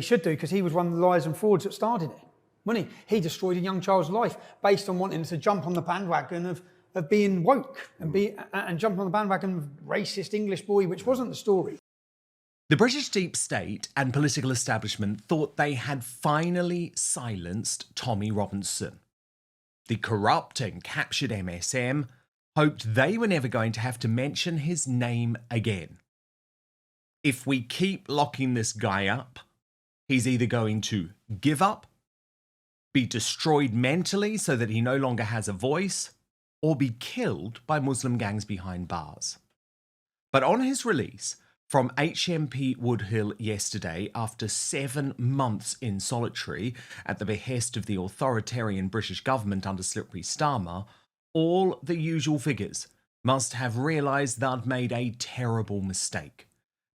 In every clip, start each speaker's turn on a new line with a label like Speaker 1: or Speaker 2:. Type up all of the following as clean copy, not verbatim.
Speaker 1: should do, because he was one of the liars and frauds that started it, wasn't he? He destroyed a young child's life based on wanting to jump on the bandwagon of being woke and jump on the bandwagon of racist English boy, which wasn't the story.
Speaker 2: The British deep state and political establishment thought they had finally silenced Tommy Robinson. The corrupt and captured MSM hoped they were never going to have to mention his name again. If we keep locking this guy up, he's either going to give up, be destroyed mentally so that he no longer has a voice, or be killed by Muslim gangs behind bars. But on his release from HMP Woodhill yesterday, after 7 months in solitary at the behest of the authoritarian British government under slippery Starmer, all the usual figures must have realised they'd made a terrible mistake.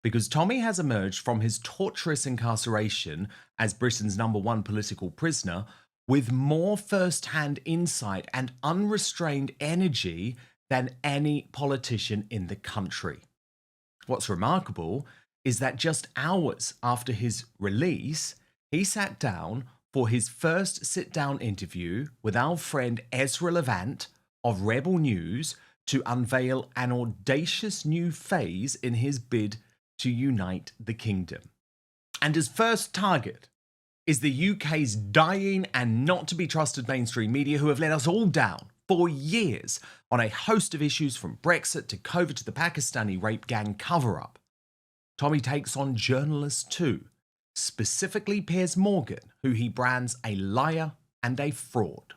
Speaker 2: Because Tommy has emerged from his torturous incarceration as Britain's #1 political prisoner with more first-hand insight and unrestrained energy than any politician in the country. What's remarkable is that just hours after his release, he sat down for his first sit-down interview with our friend Ezra Levant of Rebel News to unveil an audacious new phase in his bid to unite the kingdom. And his first target is the UK's dying and not to be trusted mainstream media, who have let us all down for years on a host of issues from Brexit to COVID to the Pakistani rape gang cover-up. Tommy takes on journalists too, specifically Piers Morgan, who he brands a liar and a fraud.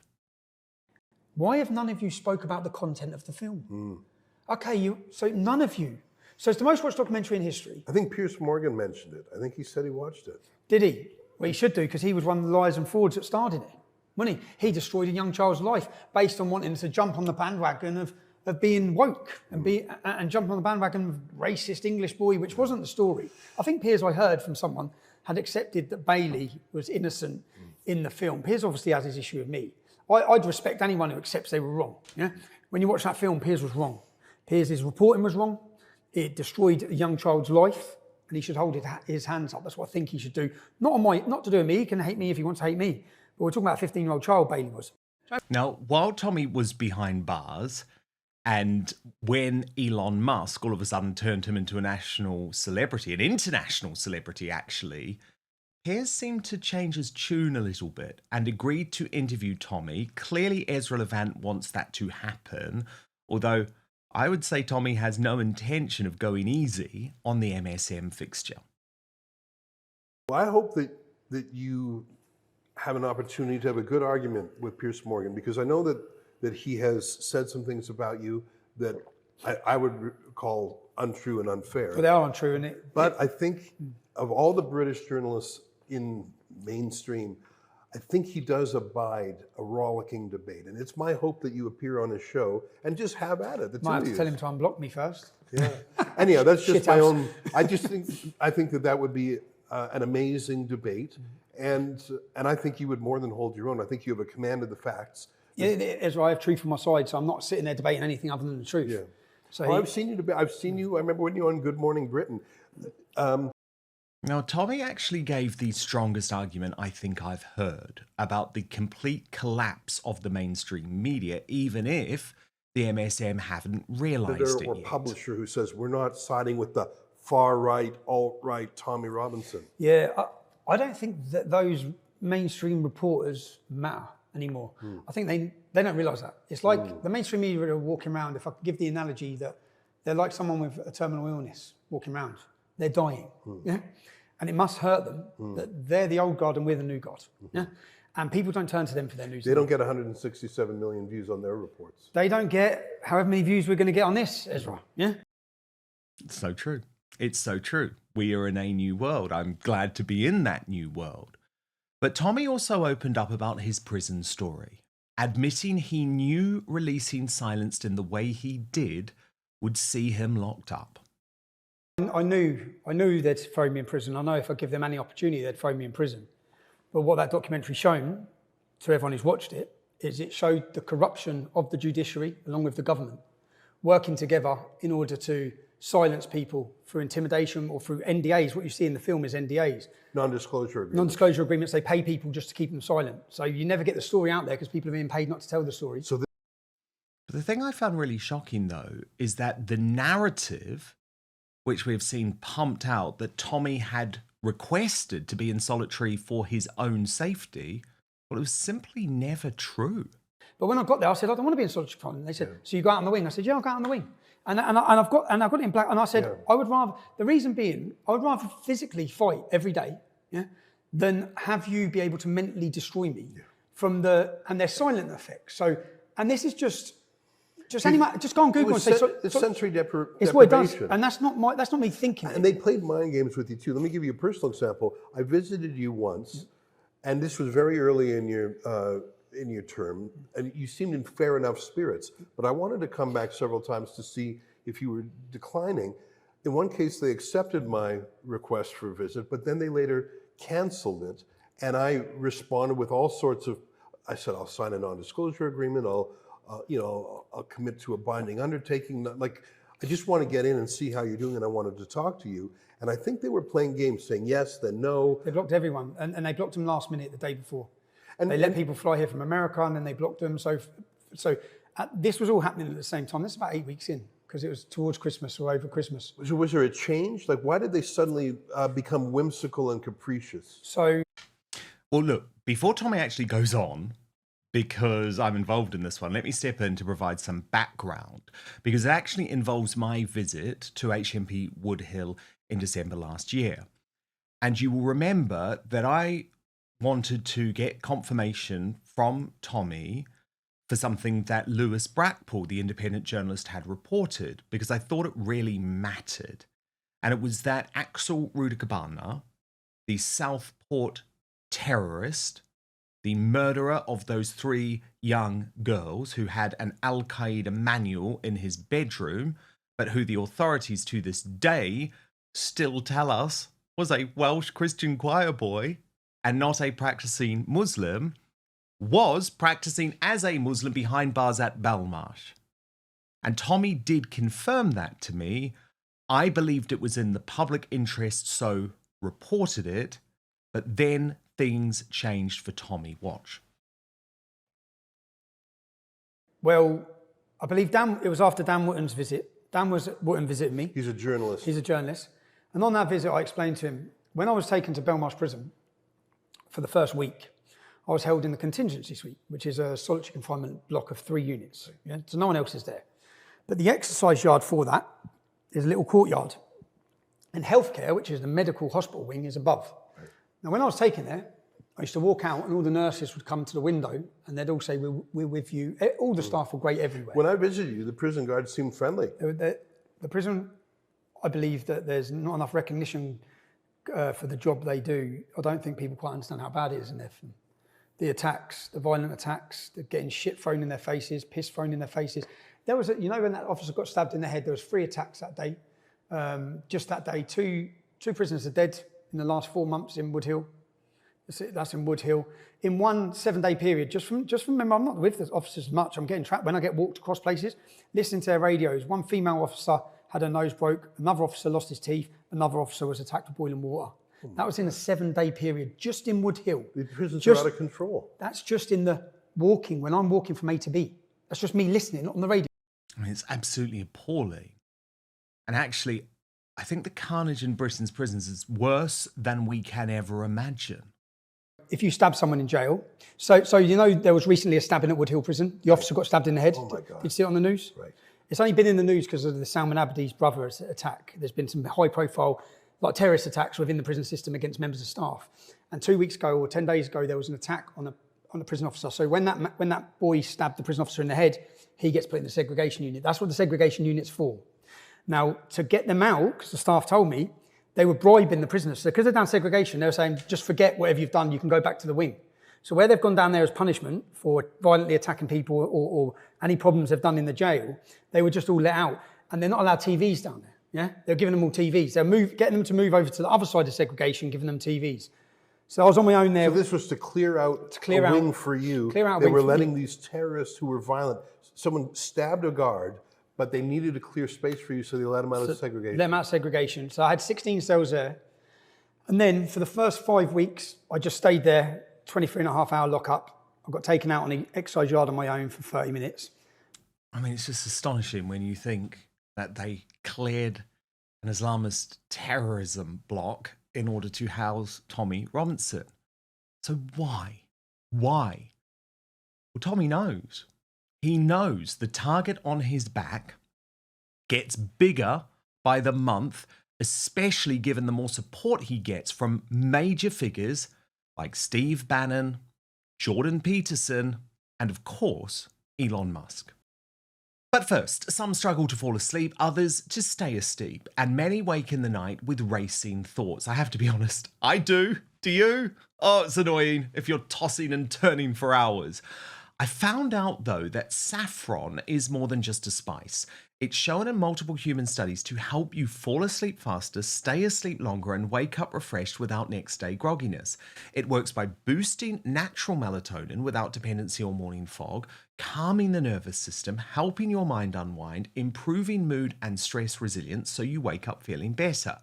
Speaker 1: Why have none of you spoke about the content of the film? Okay, so none of you. So it's the most watched documentary in history.
Speaker 3: I think Piers Morgan mentioned it. I think he said he watched it.
Speaker 1: Did he? Well, he should do, because he was one of the liars and frauds that started it, wasn't he? He destroyed a young child's life based on wanting to jump on the bandwagon of being woke and jump on the bandwagon of racist English boy, which wasn't the story. I think Piers, I heard from someone, had accepted that Bailey was innocent in the film. Piers obviously has his issue with me. I'd respect anyone who accepts they were wrong. Yeah? When you watch that film, Piers was wrong. Piers' reporting was wrong. It destroyed a young child's life, and he should hold his hands up. That's what I think he should do. Not to do with me. He can hate me if he wants to hate me. But we're talking about a 15-year-old child, Bailey was.
Speaker 2: Now, while Tommy was behind bars, and when Elon Musk all of a sudden turned him into a national celebrity, an international celebrity actually, Piers seemed to change his tune a little bit and agreed to interview Tommy. Clearly Ezra Levant wants that to happen, although I would say Tommy has no intention of going easy on the MSM fixture.
Speaker 3: Well, I hope that you have an opportunity to have a good argument with Piers Morgan, because I know that he has said some things about you that I would call untrue and unfair.
Speaker 1: But they are untrue.
Speaker 3: But I think of all the British journalists in mainstream, I think he does abide a rollicking debate. And it's my hope that you appear on his show and just have at it.
Speaker 1: Might have to tell him to unblock me first.
Speaker 3: Yeah. Anyhow, that's just my own. I think that would be an amazing debate. And I think you would more than hold your own. I think you have a command of the facts.
Speaker 1: Yeah, Ezra, I have truth on my side, so I'm not sitting there debating anything other than the truth.
Speaker 3: Yeah.
Speaker 1: So
Speaker 3: I've seen you debate. I've seen you. I remember when you were on Good Morning Britain.
Speaker 2: Now, Tommy actually gave the strongest argument I think I've heard about the complete collapse of the mainstream media, even if the MSM haven't realised it yet.
Speaker 3: There's a publisher who says we're not siding with the far-right, alt-right Tommy Robinson.
Speaker 1: Yeah, I don't think that those mainstream reporters matter anymore. I think they don't realise that. It's like the mainstream media are walking around, if I could give the analogy, that they're like someone with a terminal illness walking around. They're dying. Yeah? And it must hurt them that they're the old God and we're the new God. Yeah? And people don't turn to them for their news.
Speaker 3: They don't get 167 million views on their reports.
Speaker 1: They don't get however many views we're going to get on this, Ezra. Yeah?
Speaker 2: It's so true. It's so true. We are in a new world. I'm glad to be in that new world. But Tommy also opened up about his prison story, admitting he knew releasing Silenced in the way he did would see him locked up.
Speaker 1: I knew they'd throw me in prison. I know if I give them any opportunity, they'd throw me in prison. But what that documentary shown to everyone who's watched it is it showed the corruption of the judiciary along with the government working together in order to silence people through intimidation or through NDAs. What you see in the film is NDAs.
Speaker 3: Non-disclosure agreements.
Speaker 1: Non-disclosure agreements, they pay people just to keep them silent. So you never get the story out there because people are being paid not to tell the story.
Speaker 3: So
Speaker 2: But the thing I found really shocking, though, is that the narrative, which we've seen pumped out, that Tommy had requested to be in solitary for his own safety, well, it was simply never true.
Speaker 1: But when I got there, I said, I don't want to be in solitary confinement. They said, so you go out on the wing? I said, yeah, I'll go out on the wing. And I've got it in black. And I said, I would rather, the reason being, I would rather physically fight every day, than have you be able to mentally destroy me from and their silent effects. So, and this is just go on Google and say,
Speaker 3: it's sensory deprivation.
Speaker 1: It's what it does. And that's not me thinking.
Speaker 3: And they played mind games with you too. Let me give you a personal example. I visited you once, and this was very early in your term, and you seemed in fair enough spirits. But I wanted to come back several times to see if you were declining. In one case, they accepted my request for a visit, but then they later canceled it. And I responded with all sorts of, I said, I'll sign a non-disclosure agreement. I'll commit to a binding undertaking. Like, I just want to get in and see how you're doing, and I wanted to talk to you. And I think they were playing games, saying yes, then no.
Speaker 1: They blocked everyone, and they blocked them last minute the day before. And they let people fly here from America, and then they blocked them. So this was all happening at the same time. This is about 8 weeks in, because it was towards Christmas or over Christmas.
Speaker 3: Was there a change? Like, why did they suddenly become whimsical and capricious?
Speaker 2: Well, look, before Tommy actually goes on, because I'm involved in this one, let me step in to provide some background, because it actually involves my visit to HMP Woodhill in December last year. And you will remember that I wanted to get confirmation from Tommy for something that Lewis Brackpool, the independent journalist, had reported, because I thought it really mattered. And it was that Axel Rudakabana, the Southport terrorist, the murderer of those 3 young girls who had an Al-Qaeda manual in his bedroom, but who the authorities to this day still tell us was a Welsh Christian choir boy and not a practicing Muslim, was practicing as a Muslim behind bars at Belmarsh. And Tommy did confirm that to me. I believed it was in the public interest, so reported it, but then things changed for Tommy. Watch.
Speaker 1: Well, I believe it was after Dan Wootton's visit. Wootton visited me.
Speaker 3: He's a journalist.
Speaker 1: He's a journalist. And on that visit, I explained to him, when I was taken to Belmarsh Prison for the first week, I was held in the contingency suite, which is a solitary confinement block of 3 units. Yeah? So no one else is there. But the exercise yard for that is a little courtyard. And healthcare, which is the medical hospital wing, is above. Now, when I was taken there, I used to walk out and all the nurses would come to the window and they'd all say, we're with you. All the staff were great everywhere.
Speaker 3: When I visited you, the prison guards seemed friendly.
Speaker 1: The prison, I believe that there's not enough recognition for the job they do. I don't think people quite understand how bad it is in there. The attacks, the violent attacks, the getting shit thrown in their faces, piss thrown in their faces. There was, when that officer got stabbed in the head, there was 3 attacks that day. Just that day, two prisoners are dead in the last 4 months in Woodhill. That's in Woodhill. In one 7-day period, just remember, I'm not with the officers much. I'm getting trapped when I get walked across places, listening to their radios. One female officer had her nose broke. Another officer lost his teeth. Another officer was attacked with boiling water. That was in a 7-day period, just in Woodhill.
Speaker 3: The prisons are out of control.
Speaker 1: That's just in the walking, when I'm walking from A to B. That's just me listening, not on the radio.
Speaker 2: I mean, it's absolutely appalling. And actually, I think the carnage in Britain's prisons is worse than we can ever imagine.
Speaker 1: If you stab someone in jail, so there was recently a stabbing at Woodhill Prison. The officer got stabbed in the head.
Speaker 3: Oh my God.
Speaker 1: Did you see it on the news?
Speaker 3: Right.
Speaker 1: It's only been in the news because of the Salman Abedi's brother's attack. There's been some high-profile, terrorist attacks within the prison system against members of staff. And 2 weeks ago or 10 days ago, there was an attack on a prison officer. So when that boy stabbed the prison officer in the head, he gets put in the segregation unit. That's what the segregation unit's for. Now, to get them out, because the staff told me, they were bribing the prisoners. So because they're down segregation, they were saying, just forget whatever you've done, you can go back to the wing. So where they've gone down there as punishment for violently attacking people or any problems they've done in the jail, they were just all let out. And they're not allowed TVs down there. Yeah, they're giving them all TVs. They're getting them to move over to the other side of segregation, giving them TVs. So I was on my own there.
Speaker 3: So this was to clear out a wing for you.
Speaker 1: Clear out a
Speaker 3: they
Speaker 1: wing
Speaker 3: were
Speaker 1: for
Speaker 3: letting
Speaker 1: me.
Speaker 3: these terrorists who were violent. Someone stabbed a guard, But they needed a clear space for you, so they let them out of segregation.
Speaker 1: Let them out of segregation. So I had 16 cells there. And then for the first 5 weeks, I just stayed there, 23.5-hour lockup. I got taken out on the exercise yard on my own for 30 minutes.
Speaker 2: I mean, it's just astonishing when you think that they cleared an Islamist terrorism block in order to house Tommy Robinson. So why? Why? Well, Tommy knows. He knows the target on his back gets bigger by the month, especially given the more support he gets from major figures like Steve Bannon, Jordan Peterson, and of course, Elon Musk. But first, some struggle to fall asleep, others to stay asleep, and many wake in the night with racing thoughts. I have to be honest, I do. Do you? Oh, it's annoying if you're tossing and turning for hours. I found out, though, that saffron is more than just a spice. It's shown in multiple human studies to help you fall asleep faster, stay asleep longer, and wake up refreshed without next day grogginess. It works by boosting natural melatonin without dependency on morning fog, calming the nervous system, helping your mind unwind, improving mood and stress resilience so you wake up feeling better.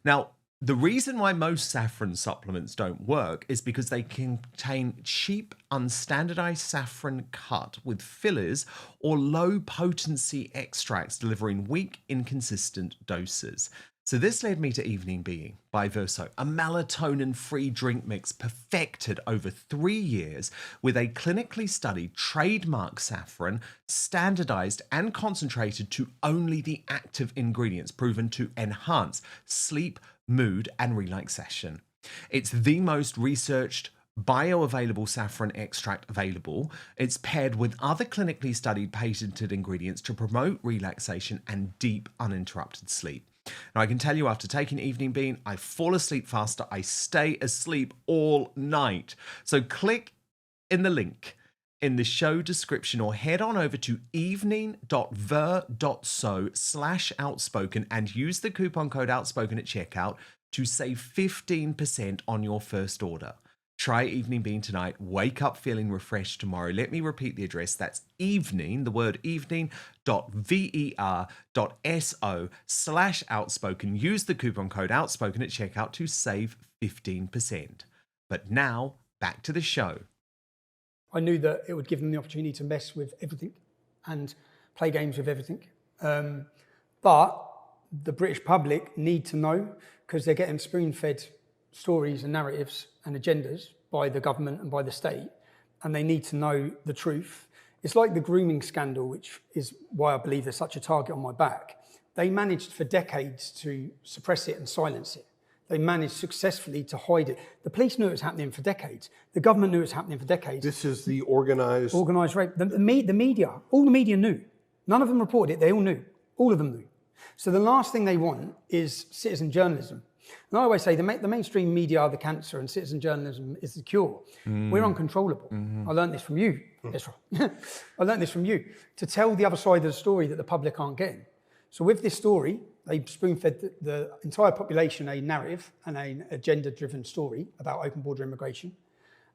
Speaker 2: Now, the reason why most saffron supplements don't work is because they contain cheap, unstandardized saffron cut with fillers or low potency extracts delivering weak, inconsistent doses. So this led me to Evening Being by Verso, a melatonin-free drink mix perfected over 3 years with a clinically studied trademark saffron, standardized and concentrated to only the active ingredients proven to enhance sleep, mood, and relaxation. It's the most researched bioavailable saffron extract available. It's paired with other clinically studied patented ingredients to promote relaxation and deep uninterrupted sleep. Now, I can tell you after taking Evening Bean, I fall asleep faster. I stay asleep all night. So click in the link in the show description or head on over to evening.ver.so/outspoken and use the coupon code outspoken at checkout to save 15% on your first order. Try Evening Bean tonight. Wake up feeling refreshed tomorrow. Let me repeat the address. That's evening, the word evening.ver.so/outspoken. Use the coupon code outspoken at checkout to save 15%. But now, back to the show.
Speaker 1: I knew that it would give them the opportunity to mess with everything and play games with everything. But the British public need to know, because they're getting spoon-fed stories and narratives and agendas by the government and by the state, and they need to know the truth. It's like the grooming scandal, which is why I believe there's such a target on my back. They managed for decades to suppress it and silence it. They managed successfully to hide it. The police knew it was happening for decades. The government knew it was happening for decades.
Speaker 3: This is the organized
Speaker 1: rape. The media, all the media knew. None of them reported it. They all knew. All of them knew. So the last thing they want is citizen journalism. And I always say the mainstream media are the cancer and citizen journalism is the cure. We're uncontrollable. I learned this from you, Ezra. I learned this from you, to tell the other side of the story that the public aren't getting. So with this story, they spoon-fed the entire population a narrative and an agenda-driven story about open border immigration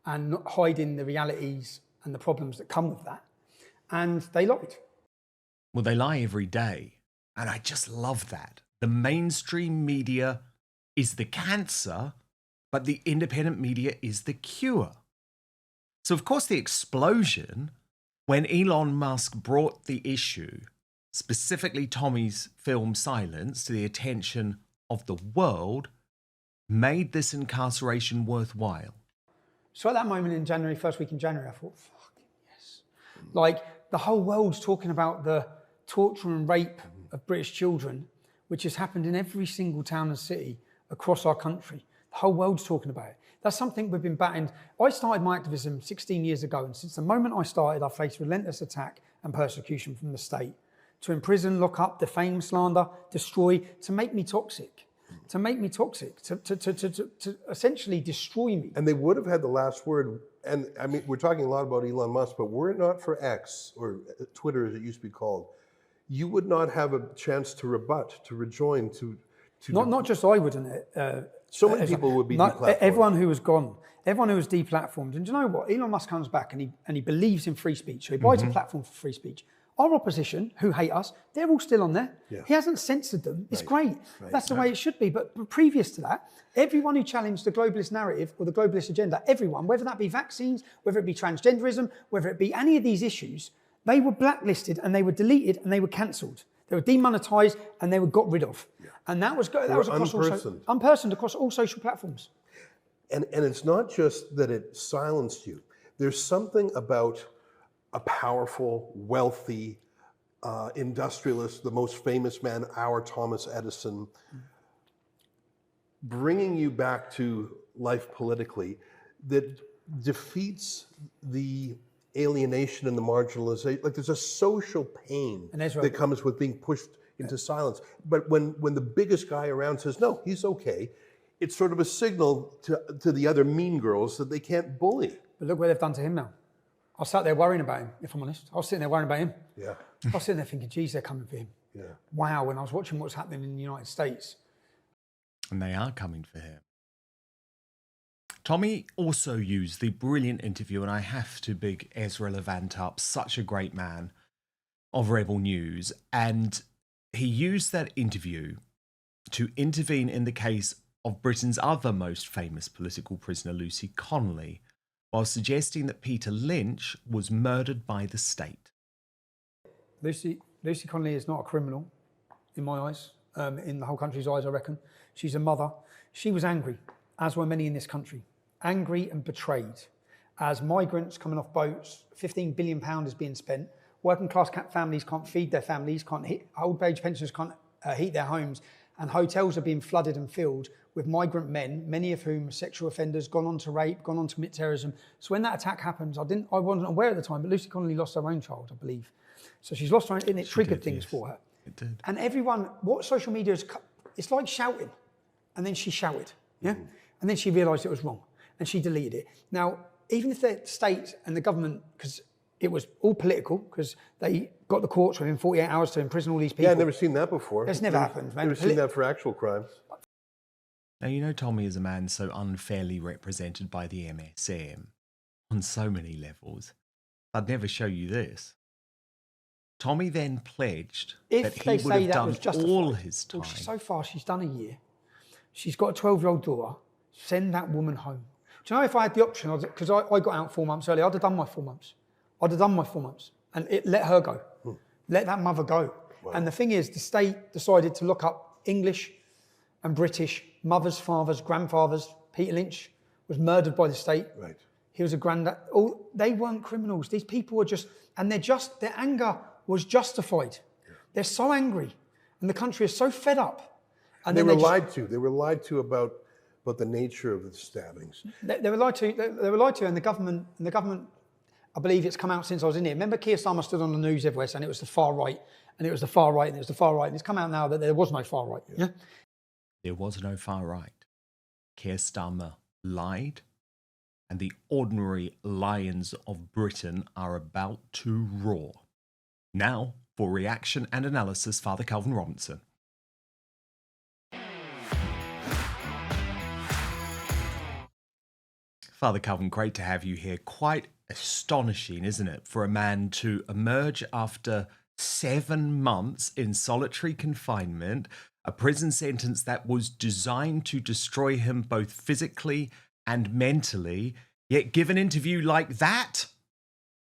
Speaker 1: and not hiding the realities and the problems that come with that. And they lied.
Speaker 2: Well, they lie every day. And I just love that. The mainstream media is the cancer, but the independent media is the cure. So, of course, the explosion, when Elon Musk brought the issue, specifically Tommy's film Silence, to the attention of the world, made this incarceration worthwhile.
Speaker 1: So at that moment in January, first week in January, I thought, fucking yes. Like, the whole world's talking about the torture and rape of British children, which has happened in every single town and city across our country. The whole world's talking about it. That's something we've been batting. I started my activism 16 years ago, and since the moment I started, I faced relentless attack and persecution from the state to imprison, lock up, defame, slander, destroy, to make me toxic, to essentially destroy me.
Speaker 3: And they would have had the last word. And I mean, we're talking a lot about Elon Musk, but were it not for X, or Twitter as it used to be called, you would not have a chance to rebut, to rejoin, to
Speaker 1: not just I wouldn't.
Speaker 3: So many people would be deplatformed.
Speaker 1: Everyone who was gone, everyone who was deplatformed. And do you know what? Elon Musk comes back and he believes in free speech. So he buys a platform for free speech. Our opposition, who hate us, they're all still on there.
Speaker 3: Yeah.
Speaker 1: He hasn't censored them. It's great.
Speaker 3: Right.
Speaker 1: That's the way it should be. But previous to that, everyone who challenged the globalist narrative or the globalist agenda, everyone, whether that be vaccines, whether it be transgenderism, whether it be any of these issues, they were blacklisted and they were deleted and they were cancelled. They were demonetised and they were got rid of. Yeah. And that was across unpersoned across all social platforms.
Speaker 3: And it's not just that it silenced you. There's something about a powerful, wealthy industrialist, the most famous man, our Thomas Edison, bringing you back to life politically that defeats the alienation and the marginalization. Like there's a social pain that comes with being pushed into silence. But when the biggest guy around says, no, he's okay, it's sort of a signal to the other mean girls that they can't bully.
Speaker 1: But look what they've done to him now. I was sat there worrying about him, if I'm honest. I was sitting there worrying about him.
Speaker 3: Yeah.
Speaker 1: I was sitting there thinking, geez, they're coming for him.
Speaker 3: Yeah.
Speaker 1: Wow, when I was watching what's happening in the United States.
Speaker 2: And they are coming for him. Tommy also used the brilliant interview, and I have to big Ezra Levant up, such a great man, of Rebel News. And he used that interview to intervene in the case of Britain's other most famous political prisoner, Lucy Connolly, while suggesting that Peter Lynch was murdered by the state.
Speaker 1: Lucy Connolly is not a criminal, in my eyes, in the whole country's eyes, I reckon. She's a mother. She was angry, as were many in this country, angry and betrayed. As migrants coming off boats, £15 billion is being spent. Working class families can't feed their families, old age pensioners can't heat their homes, and hotels are being flooded and filled with migrant men, many of whom are sexual offenders, gone on to rape, gone on to commit terrorism. So when that attack happens, I wasn't aware at the time, but Lucy Connolly lost her own child, I believe. So she's lost her own, and it triggered things for her.
Speaker 2: It did.
Speaker 1: And everyone, what social media is, it's like shouting. And then she shouted, yeah? And then she realised it was wrong, and she deleted it. Now, even if the state and the government, because it was all political, because they got the courts within 48 hours to imprison all these people.
Speaker 3: Yeah, I've never seen that before.
Speaker 1: It's never happened, man.
Speaker 3: Never seen that for actual crimes.
Speaker 2: Now, you know, Tommy is a man so unfairly represented by the MSM on so many levels. I'd never show you this. Tommy then pledged that he would have done all his time.
Speaker 1: Well, so far, she's done a year. She's got a 12-year-old daughter. Send that woman home. Do you know, if I had the option, because I got out 4 months early, I'd have done my 4 months. And let her go. Let that mother go. Wow. And the thing is, the state decided to look up English and British mothers, fathers, grandfathers. Peter Lynch was murdered by the state.
Speaker 3: Right.
Speaker 1: He was a granddad. They weren't criminals. These people were just, and their anger was justified. Yeah. They're so angry, and the country is so fed up. And
Speaker 3: they were lied to. They were lied to about the nature of the stabbings.
Speaker 1: They were lied to. They were lied to, and the government. I believe it's come out since I was in here. Remember, Keir Starmer stood on the news everywhere saying it was the far right, and it was the far right, and it was the far right. And it's come out now that there was no far right. Yeah.
Speaker 2: There was no far right. Keir Starmer lied, and the ordinary lions of Britain are about to roar. Now, for reaction and analysis, Father Calvin Robinson. Father Calvin, great to have you here. Quite astonishing, isn't it, for a man to emerge after 7 months in solitary confinement, a prison sentence that was designed to destroy him both physically and mentally, yet give an interview like that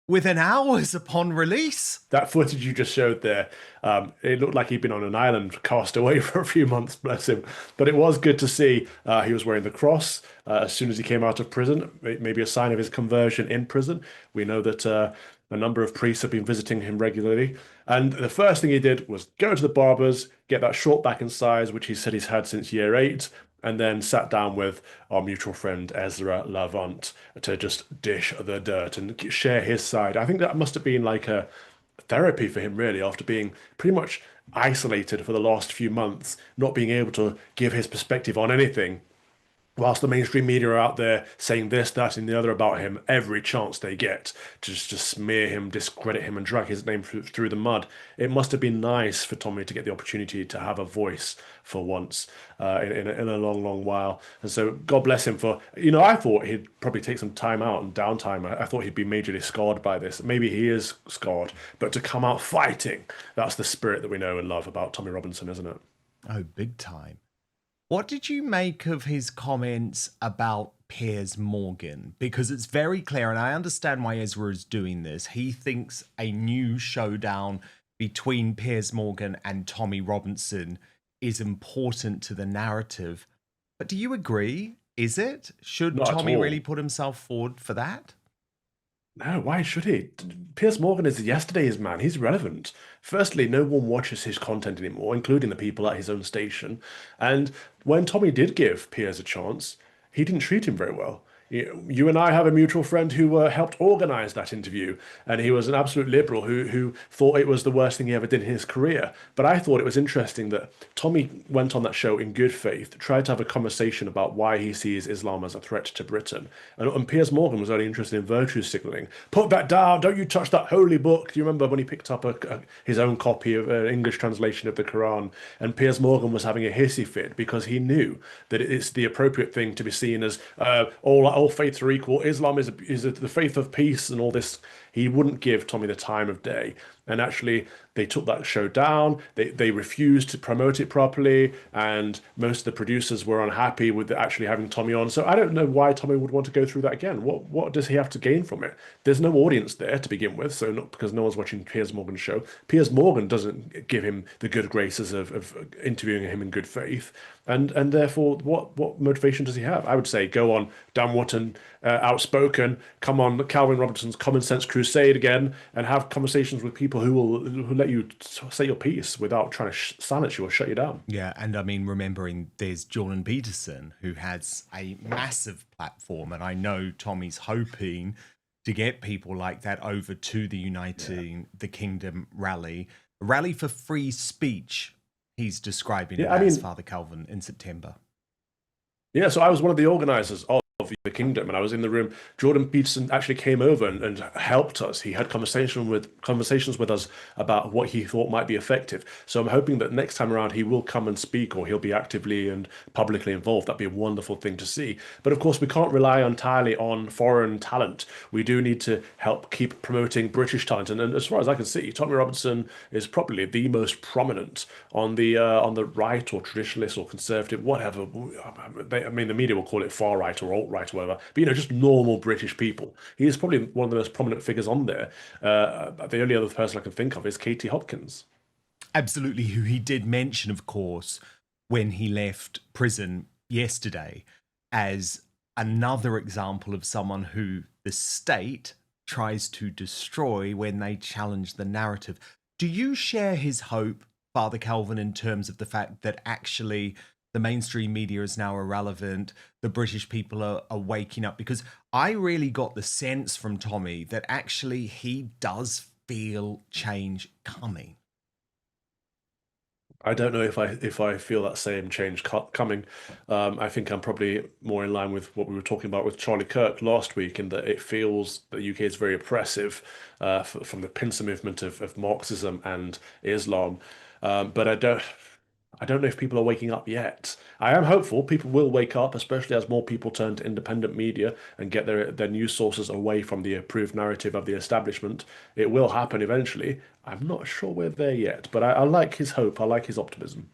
Speaker 2: within hours upon release.
Speaker 4: That footage you just showed there, it looked like he'd been on an island cast away for a few months, bless him. But it was good to see he was wearing the cross as soon as he came out of prison, maybe a sign of his conversion in prison. We know that a number of priests have been visiting him regularly. And the first thing he did was go to the barbers, get that short back in size, which he said he's had since year 8, and then sat down with our mutual friend Ezra Levant to just dish the dirt and share his side. I think that must have been like a therapy for him, really, after being pretty much isolated for the last few months, not being able to give his perspective on anything. whilst the mainstream media are out there saying this, that, and the other about him every chance they get to just smear him, discredit him, and drag his name through the mud, it must have been nice for Tommy to get the opportunity to have a voice for once in a long, long while. And so God bless him for, I thought he'd probably take some time out and downtime. I thought he'd be majorly scarred by this. Maybe he is scarred, but to come out fighting, that's the spirit that we know and love about Tommy Robinson, isn't it?
Speaker 2: Oh, big time. What did you make of his comments about Piers Morgan? Because it's very clear, and I understand why Ezra is doing this. He thinks a new showdown between Piers Morgan and Tommy Robinson is important to the narrative. But do you agree? Is it? Should
Speaker 4: Not at
Speaker 2: Tommy
Speaker 4: all.
Speaker 2: really put himself forward for that?
Speaker 4: No, why should he? Piers Morgan is yesterday's man. He's relevant. Firstly, no one watches his content anymore, including the people at his own station. And when Tommy did give Piers a chance, he didn't treat him very well. You and I have a mutual friend who helped organise that interview, and he was an absolute liberal who thought it was the worst thing he ever did in his career. But I thought it was interesting that Tommy went on that show in good faith, tried to have a conversation about why he sees Islam as a threat to Britain. And Piers Morgan was only interested in virtue signalling. Put that down, don't you touch that holy book. Do you remember when he picked up his own copy of an English translation of the Quran? And Piers Morgan was having a hissy fit because he knew that it's the appropriate thing to be seen as all faiths are equal. Islam is the faith of peace and all this. He wouldn't give Tommy the time of day. And actually, they took that show down. They refused to promote it properly, and most of the producers were unhappy with actually having Tommy on. So I don't know why Tommy would want to go through that again. What does he have to gain from it? There's no audience there to begin with, so not because no one's watching Piers Morgan's show. Piers Morgan doesn't give him the good graces of interviewing him in good faith, and therefore, what motivation does he have? I would say go on Dan Wootton, Outspoken, come on Calvin Robinson's Common Sense Crusade again, and have conversations with people who let you say your piece without trying to silence you or shut you down.
Speaker 2: Yeah, and I mean, remembering there's Jordan Peterson, who has a massive platform, and I know Tommy's hoping to get people like that over to the Uniting the Kingdom rally. A rally for free speech, he's describing it as, Father Calvin, in September.
Speaker 4: Yeah, so I was one of the organisers of the Kingdom, and I was in the room. Jordan Peterson actually came over and helped us. He had conversations with us about what he thought might be effective. So I'm hoping that next time around he will come and speak, or he'll be actively and publicly involved. That'd be a wonderful thing to see. But of course, we can't rely entirely on foreign talent. We do need to help keep promoting British talent. And as far as I can see, Tommy Robinson is probably the most prominent on the right, or traditionalist, or conservative, whatever. I mean, the media will call it far right or alt-right or whatever, but just normal British people. He is probably one of the most prominent figures on there. The only other person I can think of is Katie Hopkins.
Speaker 2: Absolutely, who he did mention, of course, when he left prison yesterday, as another example of someone who the state tries to destroy when they challenge the narrative. Do you share his hope, Father Calvin, in terms of the fact that actually the mainstream media is now irrelevant, the British people are waking up? Because I really got the sense from Tommy that actually he does feel change coming.
Speaker 4: I don't know if I feel that same change coming. I think I'm probably more in line with what we were talking about with Charlie Kirk last week, in that it feels that the UK is very oppressive from the pincer movement of Marxism and Islam. But I don't know if people are waking up yet. I am hopeful people will wake up, especially as more people turn to independent media and get their news sources away from the approved narrative of the establishment. It will happen eventually. I'm not sure we're there yet, but I like his hope. I like his optimism.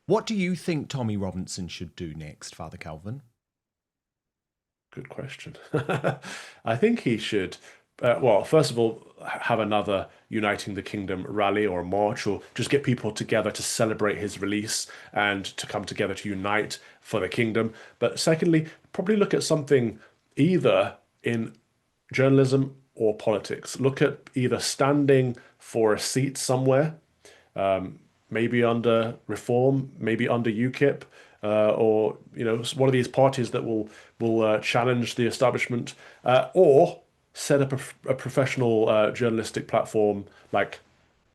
Speaker 2: What do you think Tommy Robinson should do next, Father Calvin?
Speaker 4: Good question. I think he should, well, first of all, have another Uniting the Kingdom rally or march, or just get people together to celebrate his release and to come together to unite for the kingdom. But secondly, probably look at something either in journalism or politics. Look at either standing for a seat somewhere, maybe under Reform, maybe under UKIP, or one of these parties that will challenge the establishment, or set up a professional journalistic platform like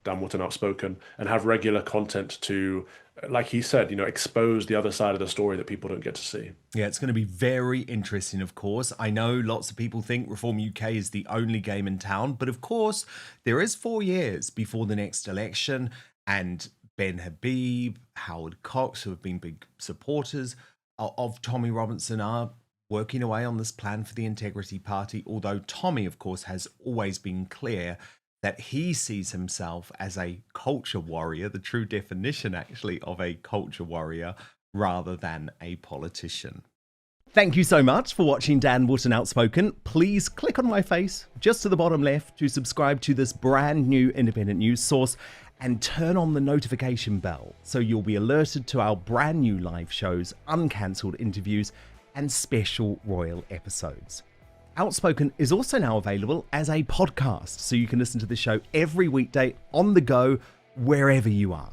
Speaker 4: Dan Wootton Outspoken, and have regular content to, like he said, expose the other side of the story that people don't get to see.
Speaker 2: Yeah, it's going to be very interesting, of course. I know lots of people think Reform UK is the only game in town, but of course, there is 4 years before the next election, and Ben Habib, Howard Cox, who have been big supporters of Tommy Robinson, are working away on this plan for the Integrity Party, although Tommy, of course, has always been clear that he sees himself as a culture warrior, the true definition, actually, of a culture warrior, rather than a politician. Thank you so much for watching Dan Wootton Outspoken. Please click on my face just to the bottom left to subscribe to this brand new independent news source and turn on the notification bell so you'll be alerted to our brand new live shows, uncancelled interviews, and special royal episodes. Outspoken is also now available as a podcast, so you can listen to the show every weekday on the go, wherever you are.